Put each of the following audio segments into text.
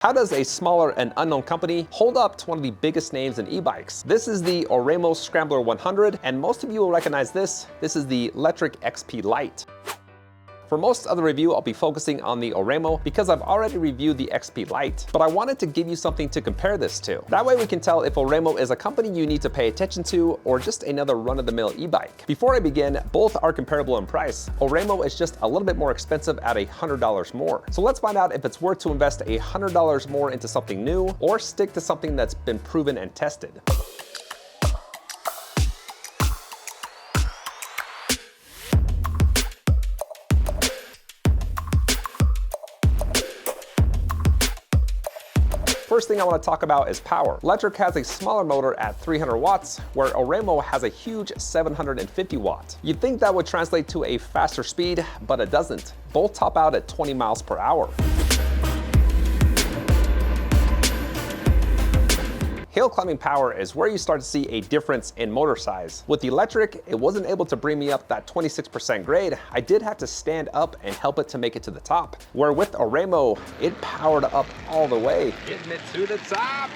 How does a smaller and unknown company hold up to one of the biggest names in e-bikes? This is the Oraimo Scrambler 100, and most of you will recognize this. This is the Lectric XP Lite. For most of the review, I'll be focusing on the Oraimo because I've already reviewed the XP Lite, but I wanted to give you something to compare this to. That way we can tell if Oraimo is a company you need to pay attention to or just another run-of-the-mill e-bike. Before I begin, both are comparable in price. Oraimo is just a little bit more expensive at $100 more. So let's find out if it's worth to invest $100 more into something new or stick to something that's been proven and tested. First thing I want to talk about is power. Lectric has a smaller motor at 300 watts, where Oraimo has a huge 750 watts. You'd think that would translate to a faster speed, but it doesn't. Both top out at 20 miles per hour. Hill climbing power is where you start to see a difference in motor size. With the Lectric, it wasn't able to bring me up that 26% grade. I did have to stand up and help it to make it to the top. Where with Oraimo, it powered up all the way. Getting it to the top!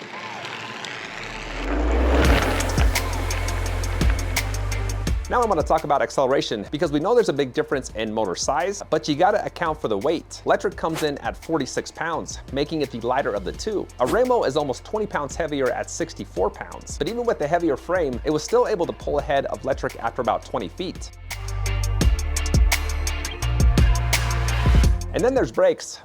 Now I want to talk about acceleration because we know there's a big difference in motor size, but you got to account for the weight. Lectric comes in at 46 pounds, making it the lighter of the two. Oraimo is almost 20 pounds heavier at 64 pounds, but even with the heavier frame, it was still able to pull ahead of Lectric after about 20 feet. And then there's brakes.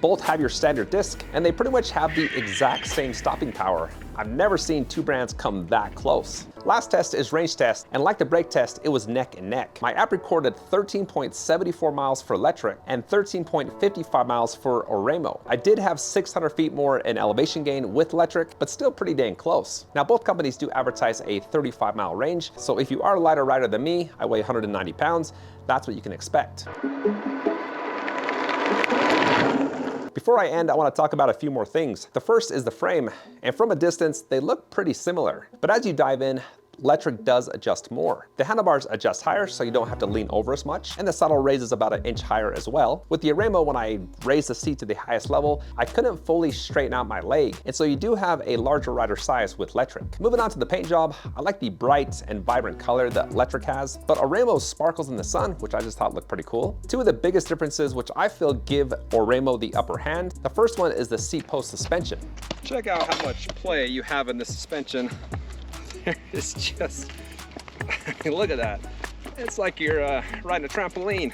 Both have your standard disc, and they pretty much have the exact same stopping power. I've never seen two brands come that close. Last test is range test, and like the brake test, it was neck and neck. My app recorded 13.74 miles for Lectric and 13.55 miles for Oraimo. I did have 600 feet more in elevation gain with Lectric, but still pretty dang close. Now both companies do advertise a 35-mile range, so if you are a lighter rider than me, I weigh 190 pounds, that's what you can expect. Before I end, I want to talk about a few more things. The first is the frame, and from a distance, they look pretty similar. But as you dive in, Lectric does adjust more. The handlebars adjust higher so you don't have to lean over as much, and the saddle raises about an inch higher as well. With the Oraimo, when I raised the seat to the highest level, I couldn't fully straighten out my leg, and so you do have a larger rider size with Lectric. Moving on to the paint job, I like the bright and vibrant color that Lectric has, but Oraimo sparkles in the sun, which I just thought looked pretty cool. Two of the biggest differences which I feel give Oraimo the upper hand. The first one is the seat post suspension. Check out how much play you have in the suspension. It's just, look at that. It's like you're riding a trampoline.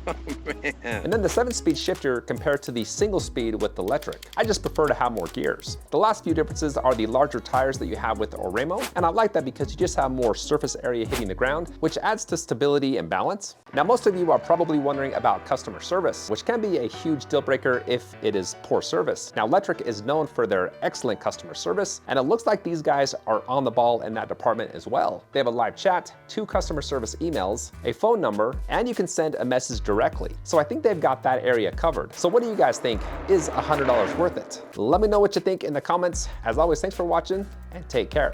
Oh, man. And then the 7-speed shifter compared to the single speed with the Lectric. I just prefer to have more gears. The last few differences are the larger tires that you have with the Oraimo, and I like that because you just have more surface area hitting the ground, which adds to stability and balance. Now most of you are probably wondering about customer service, which can be a huge deal breaker if it is poor service. Now Lectric is known for their excellent customer service, and it looks like these guys are on the ball in that department as well. They have a live chat, 2 customer service emails, a phone number, and you can send a message directly. So I think they've got that area covered. So what do you guys think? Is $100 worth it? Let me know what you think in the comments. As always, thanks for watching and take care.